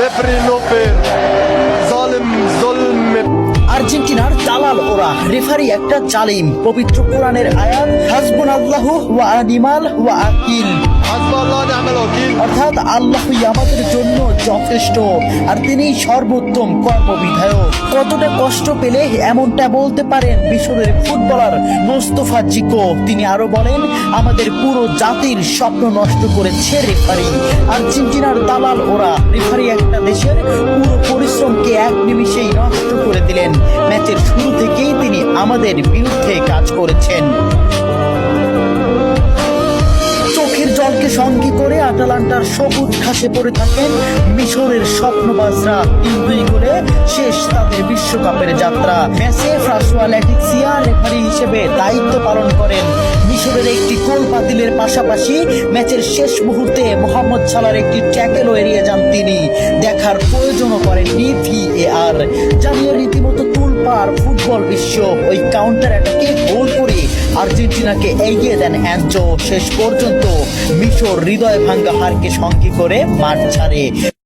Referee no fair, জালিম জুলম। আর্জেন্টিনার দালাল ওরা, রেফারি একটা জালিম। পবিত্র কোরআনের আয়াত হাসবুনাল্লাহু ওয়া নিমাল ওয়াকিল, হাসবুল্লাহ ওয়া নি'মাল ওয়াকিল, অর্থাৎ আল্লাহই আমাদের জন্য যথেষ্ট আর তিনি সর্বোত্তম কর্মবিধায়ক। কতটা কষ্ট পেলে এমনটা বলতে পারেন মিশরের ফুটবলার মোস্তফা জিকো। তিনি আরো বলেন, আমাদের পুরো জাতির স্বপ্ন নষ্ট করেছে রেফারি। আর্জেন্টিনার দালাল ওরা, রেফারি একটা দেশের পুরো পরিশ্রমকে এক নিমিষেই নষ্ট করে দিলেন। ম্যাচের শুরু থেকেই তিনি আমাদের বিরুদ্ধে কাজ করেছেন। চোখের জলকে সঙ্গী করে আটালান্টার সবুজ ঘাসে পড়ে থাকেন মিশরের স্বপ্নবাজরা। 3-2 গোলে শেষ তাদের বিশ্বকাপের যাত্রা। ম্যাচে ফ্রাঁসোয়া ল্যাটিক্সিয়া রেফারি হিসেবে দায়িত্ব পালন করেন। মিশরের একটি গোল বাতিলের পাশাপাশি ম্যাচের শেষ মুহূর্তে মোহাম্মদ সালার একটি ট্যাকেলও এড়িয়ে যান তিনি। দেখার প্রয়োজনও করেননি VAR, জানিয়ে রীতিমতো তুলপাড় ফুটবল বিশ্ব। ওই কাউন্টার অ্যাটাকে গোল করে আর্জেন্টিনাকে এগিয়ে দেন অ্যাঞ্জো। শেষ পর্যন্ত মিশর হৃদয় ভাঙ্গা হারকে সঙ্গী করে মাঠ ছাড়ে।